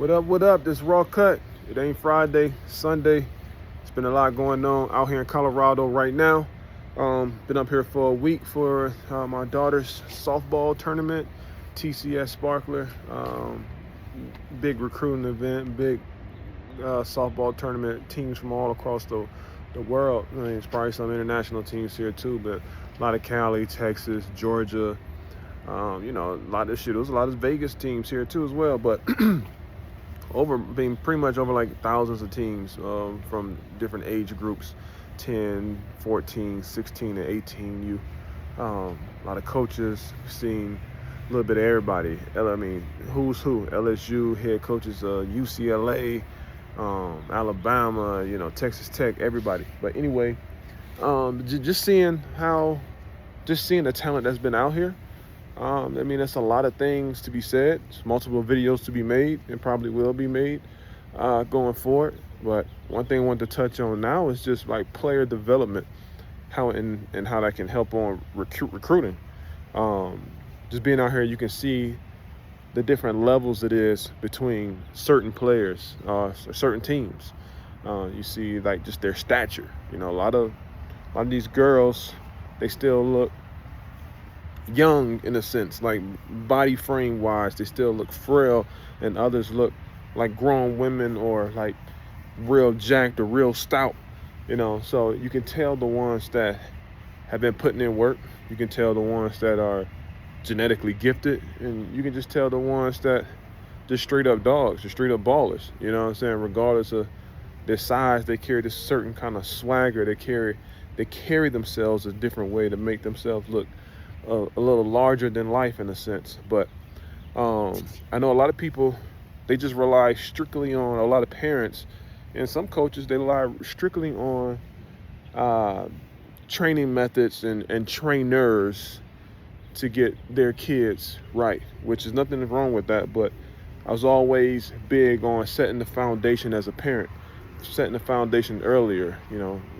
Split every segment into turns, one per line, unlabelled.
What up, what up? This Raw Cut. It ain't Friday, Sunday. It's been a lot going on out here in Colorado right now. Been up here for a week for my daughter's softball tournament, TCS Sparkler. Big recruiting event, big softball tournament, teams from all across the world. I mean, it's probably some international teams here too, but a lot of Cali, Texas, Georgia, a lot of shit. There's a lot of Vegas teams here too as well, but being pretty much over like thousands of teams from different age groups, 10, 14, 16, and 18. A lot of coaches, seen a little bit of everybody. I mean, who's who? LSU head coaches, UCLA, Alabama, Texas Tech, everybody. But anyway, just seeing the talent that's been out here. There's a lot of things to be said. There's multiple videos to be made and probably will be made going forward. But one thing I want to touch on now is just like player development, how that can help on recruiting. Just being out here, you can see the different levels it is between certain players, certain teams. You see like just their stature. A lot of these girls, they still look young in a sense, like body frame wise, they still look frail, and others look like grown women or like real jacked or real stout. So you can tell the ones that have been putting in work, you can tell the ones that are genetically gifted, and you can just tell the ones that just straight up dogs, just straight up ballers. Regardless of their size, they carry this certain kind of swagger. They carry themselves a different way to make themselves look a little larger than life in a sense. But I know a lot of people, they just rely strictly on, a lot of parents and some coaches, they rely strictly on training methods and trainers to get their kids right, which is nothing wrong with that. But I was always big on setting the foundation as a parent, setting the foundation earlier.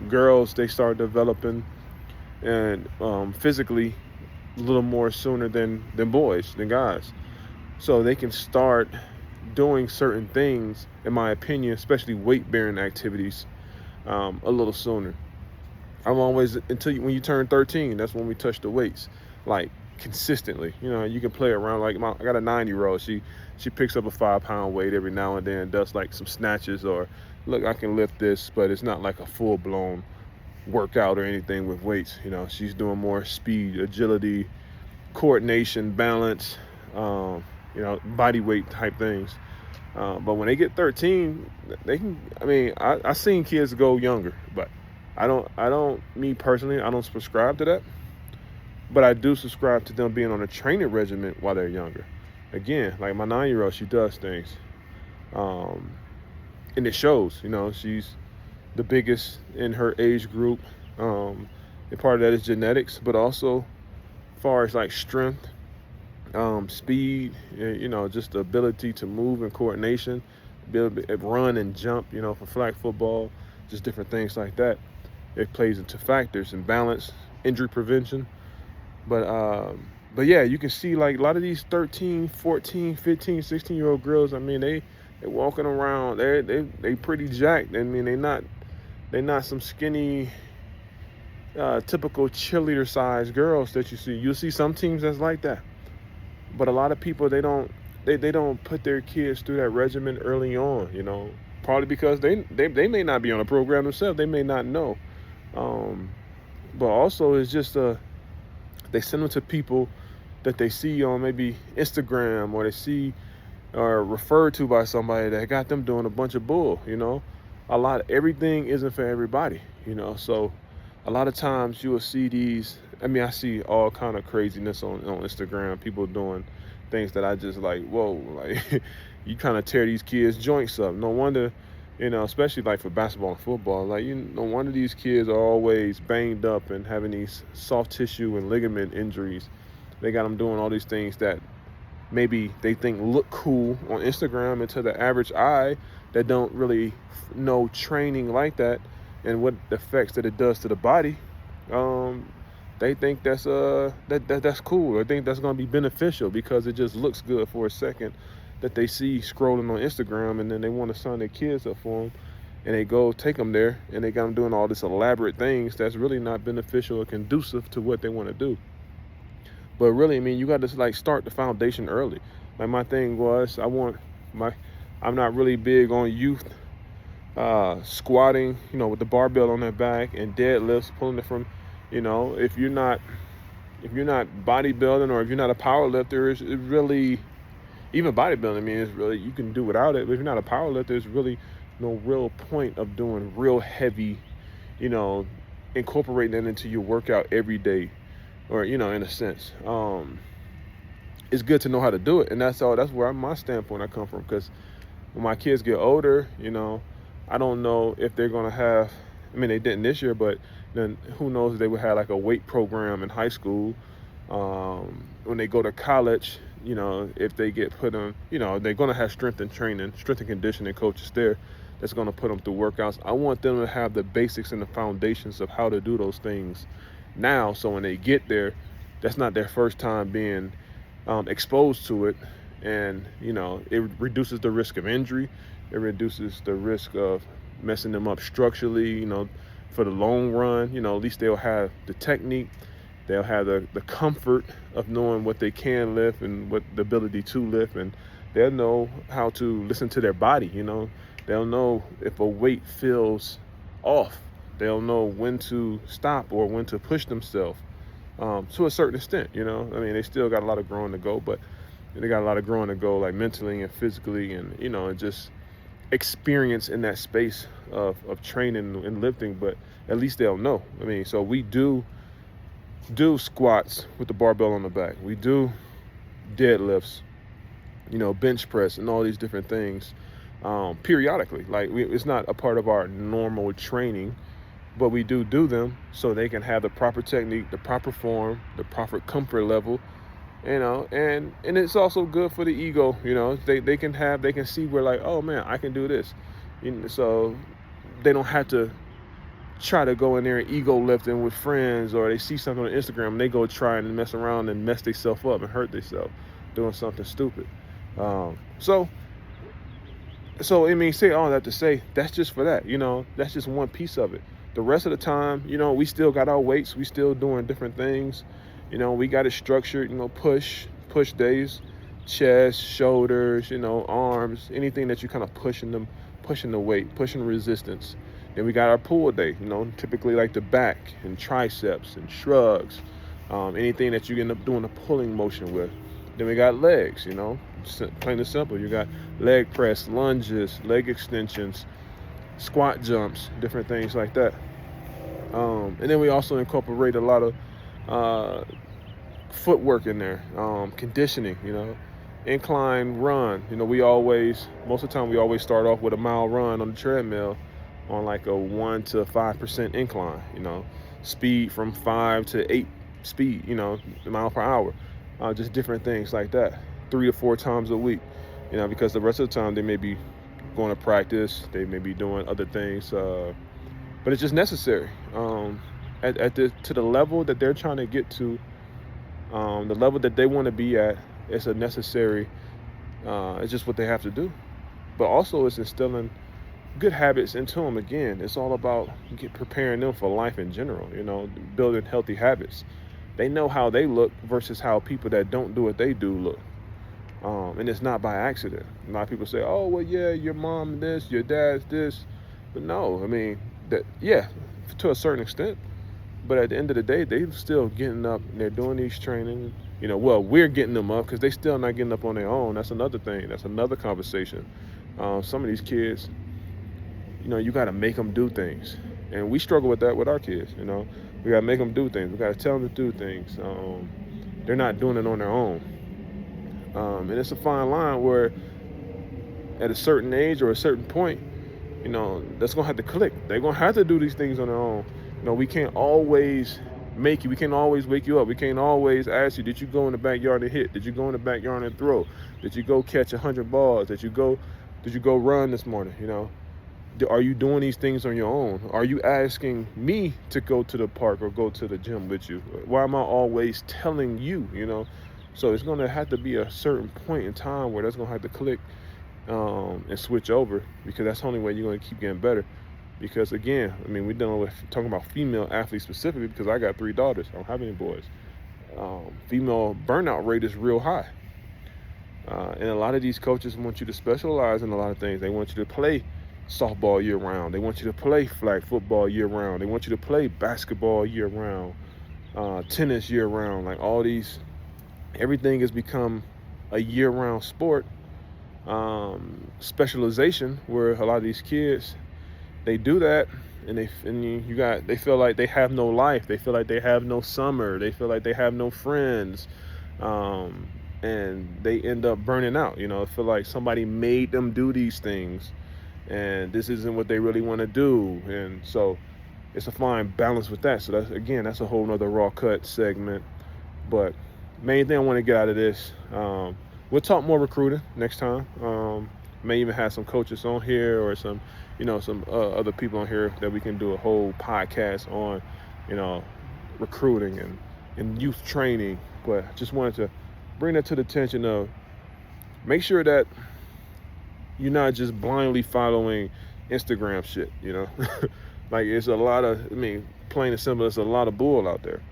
Girls, they start developing and physically a little more sooner than guys. So they can start doing certain things, in my opinion, especially weight-bearing activities, a little sooner. I'm always, when you turn 13, that's when we touch the weights, like consistently. You can play around. Like I got a 9-year-old. She picks up a 5-pound weight every now and then, does like some snatches, or look, I can lift this, but it's not like a full-blown workout or anything with weights. She's doing more speed, agility, coordination, balance, body weight type things. But when they get 13, they can, I seen kids go younger, but me personally, I don't subscribe to that. But I do subscribe to them being on a training regimen while they're younger. Again, like my 9-year-old, she does things. And it shows, she's the biggest in her age group. And part of that is genetics, but also as far as like strength, speed, just the ability to move and coordination, be able to run and jump, for flag football, just different things like that. It plays into factors and balance, injury prevention. But yeah, you can see like a lot of these 13, 14, 15, 16-year-old girls, they walking around, they pretty jacked. They're not some skinny, typical cheerleader sized girls that you see. You'll see some teams that's like that. But a lot of people, they don't put their kids through that regimen early on, probably because they may not be on a program themselves. They may not know. But also it's just they send them to people that they see on maybe Instagram, or they see or referred to by somebody that got them doing a bunch of bull. Everything isn't for everybody, so a lot of times you will see these. I see all kind of craziness on Instagram, people doing things that I just like, whoa, like you kind of tear these kids' joints up. No wonder, especially like for basketball and football, like no wonder these kids are always banged up and having these soft tissue and ligament injuries. They got them doing all these things that maybe they think look cool on Instagram, and to the average eye that don't really know training like that and what effects that it does to the body, they think that's cool. I think that's going to be beneficial because it just looks good for a second, that they see scrolling on Instagram, and then they want to sign their kids up for them, and they go take them there, and they got them doing all this elaborate things that's really not beneficial or conducive to what they want to do. But really, I mean, you got to like start the foundation early. Like my thing was, I'm not really big on youth squatting, with the barbell on their back, and deadlifts, pulling it from, if you're not bodybuilding, or if you're not a power lifter, it's really, even bodybuilding, I mean, it's really, you can do without it. But if you're not a power lifter, there's really no real point of doing real heavy, incorporating that into your workout every day, or, in a sense. It's good to know how to do it. And that's where my standpoint I come from. Because when my kids get older, I don't know if they're going to have, I mean, they didn't this year, but then who knows if they would have like a weight program in high school. When they go to college, if they get put on, they're going to have strength and conditioning coaches there that's going to put them through workouts. I want them to have the basics and the foundations of how to do those things now. So when they get there, that's not their first time being exposed to it. And, it reduces the risk of injury. It reduces the risk of messing them up structurally, for the long run. At least they'll have the technique. They'll have the comfort of knowing what they can lift and what the ability to lift. And they'll know how to listen to their body, They'll know if a weight feels off. They'll know when to stop or when to push themselves to a certain extent, I mean, they still got a lot of growing to go, but they got a lot of growing to go, like mentally and physically, and, and just experience in that space of training and lifting. But at least they'll know. I mean, so we do squats with the barbell on the back. We do deadlifts, bench press, and all these different things periodically. Like it's not a part of our normal training, but we do them so they can have the proper technique, the proper form, the proper comfort level, and it's also good for the ego. They can see where, like, oh man, I can do this, so they don't have to try to go in there and ego lifting with friends, or they see something on Instagram and they go try and mess around and mess themselves up and hurt themselves doing something stupid. So I mean, say all that to say, that's just for that, that's just one piece of it. The rest of the time, we still got our weights, we still doing different things, we got it structured, push days, chest, shoulders, arms, anything that you kind of pushing the weight, pushing resistance. Then we got our pull day, typically like the back and triceps and shrugs, anything that you end up doing a pulling motion with. Then we got legs, plain and simple. You got leg press, lunges, leg extensions, squat jumps, different things like that. And then we also incorporate a lot of footwork in there, conditioning, incline run. Most of the time we always start off with a mile run on the treadmill on like a 1 to 5% incline, speed from 5 to 8 speed, mile per hour, just different things like that, 3 to 4 times a week, because the rest of the time they may be going to practice, they may be doing other things, but it's just necessary to the level that they're trying to get to, the level that they want to be at. It's a necessary, it's just what they have to do. But also it's instilling good habits into them. Again, it's all about preparing them for life in general, building healthy habits. They know how they look versus how people that don't do what they do look. And it's not by accident. A lot of people say, oh, well, yeah, your mom this, your dad's this. But no, I mean, to a certain extent. But at the end of the day, they're still getting up and they're doing these training. We're getting them up because they still not getting up on their own. That's another thing. That's another conversation. Some of these kids, you got to make them do things. And we struggle with that with our kids, We got to make them do things. We got to tell them to do things. They're not doing it on their own. And it's a fine line where at a certain age or a certain point, that's going to have to click. They're going to have to do these things on their own. We can't always make you. We can't always wake you up. We can't always ask you, did you go in the backyard and hit? Did you go in the backyard and throw? Did you go catch 100 balls? Did you go run this morning? Are you doing these things on your own? Are you asking me to go to the park or go to the gym with you? Why am I always telling you, So it's going to have to be a certain point in time where that's going to have to click and switch over, because that's the only way you're going to keep getting better. Because again, I mean, we're dealing with talking about female athletes specifically, because I got 3 daughters. I don't have any boys. Female burnout rate is real high. And a lot of these coaches want you to specialize in a lot of things. They want you to play softball year round. They want you to play flag football year round. They want you to play basketball year round, tennis year round. Like all these, everything has become a year round sport. Specialization, where a lot of these kids, they do that, and they feel like they have no life. They feel like they have no summer. They feel like they have no friends. And they end up burning out. Feel like somebody made them do these things, and this isn't what they really want to do. And so it's a fine balance with that. So that's a whole nother Raw Cut segment. But main thing I want to get out of this, we'll talk more recruiting next time. May even have some coaches on here, or some other people on here that we can do a whole podcast on, recruiting and youth training. But just wanted to bring that to the attention of, make sure that you're not just blindly following Instagram shit, Like, it's a lot of, plain and simple, it's a lot of bull out there.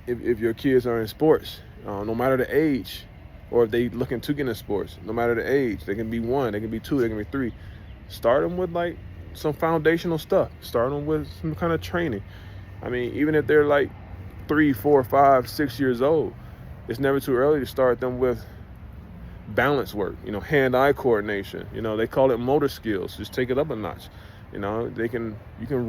If your kids are in sports, no matter the age, or if they looking to get in sports, no matter the age, they can be 1, they can be 2, they can be 3. Start them with like some foundational stuff. Start them with some kind of training. Even if they're like 3, 4, 5, 6 years old, it's never too early to start them with balance work, hand-eye coordination. They call it motor skills. Just take it up a notch. You can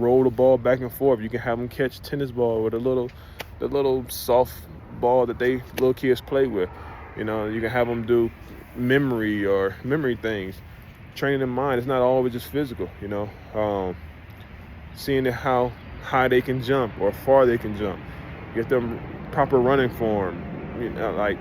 roll the ball back and forth. You can have them catch tennis ball with the little soft ball that little kids play with. You can have them do memory things. Training in mind. It's not always just physical. Seeing how high they can jump or far they can jump. Get them proper running form. Like,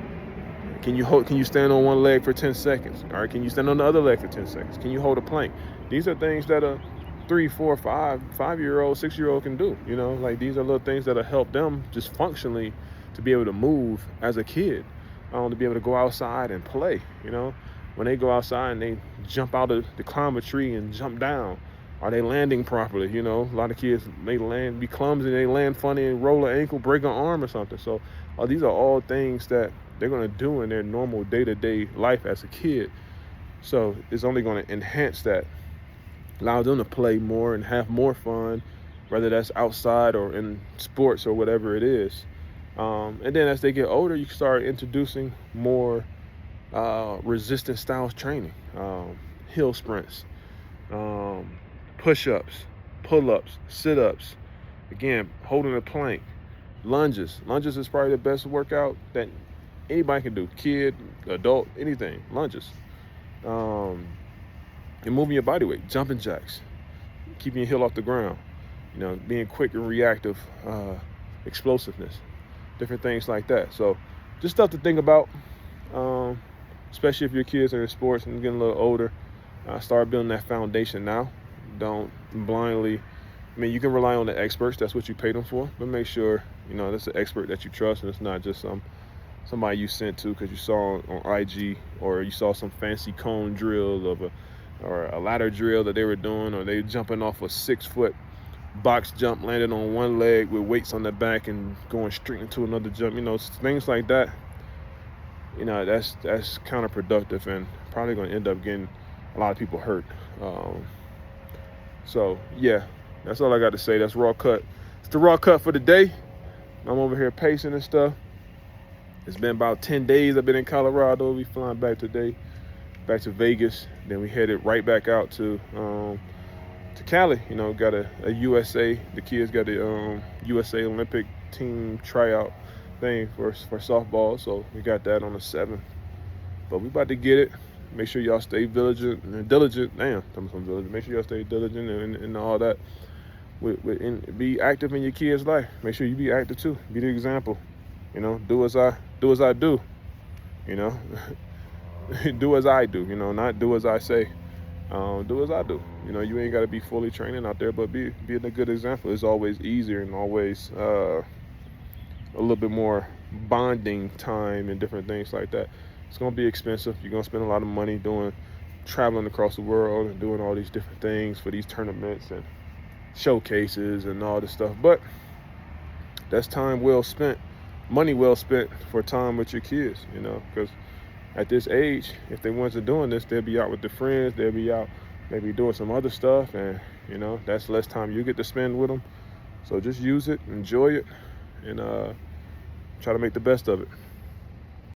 can you stand on one leg for 10 seconds? All right, can you stand on the other leg for 10 seconds? Can you hold a plank? These are things that a 3, 4, 5-year-old, 6-year-old can do. Like, these are little things that'll help them just functionally to be able to move as a kid, to be able to go outside and play. When they go outside and they jump out of the climb a tree and jump down, are they landing properly? A lot of kids may be clumsy, they land funny and roll an ankle, break an arm or something. So these are all things that they're going to do in their normal day-to-day life as a kid. So it's only going to enhance that, allow them to play more and have more fun, whether that's outside or in sports or whatever it is. And then as they get older, you can start introducing more resistance styles training, hill sprints, push-ups, pull-ups, sit-ups, again, holding a plank, lunges. Lunges is probably the best workout that anybody can do, kid, adult, anything. Lunges, and moving your body weight, jumping jacks, keeping your heel off the ground, being quick and reactive, explosiveness, different things like that. So just stuff to think about, especially if your kids are in sports and getting a little older. Start building that foundation now. Don't blindly, you can rely on the experts. That's what you pay them for. But make sure, that's an expert that you trust, and it's not just somebody you sent to because you saw on IG, or you saw some fancy cone drill or a ladder drill that they were doing, or they jumping off a 6-foot box jump, landing on one leg with weights on the back and going straight into another jump. Things like that. That's counterproductive and probably going to end up getting a lot of people hurt. So yeah, that's all I got to say. That's Raw Cut. It's the Raw Cut for the day. I'm over here pacing and stuff. It's been about 10 days I've been in Colorado. We flying back today, back to Vegas. Then we headed right back out to Cali. Got a USA. The kids got a USA Olympic team tryout thing for softball. So we got that on the 7th. But we about to get it. Make sure y'all stay diligent. Make sure y'all stay diligent and all that. And be active in your kids' life. Make sure you be active too. Be the example. Do as I do. Do as I do. Not do as I say. Do as I do. You ain't got to be fully training out there, but be a good example. It's always easier and always a little bit more bonding time and different things like that. It's going to be expensive. You're going to spend a lot of money traveling across the world and doing all these different things for these tournaments and showcases and all this stuff. But that's time well spent, money well spent for time with your kids, because at this age, if they wasn't doing this, they'll be out with their friends, they'll be out maybe doing some other stuff, and that's less time you get to spend with them. So just use it, enjoy it, and try to make the best of it.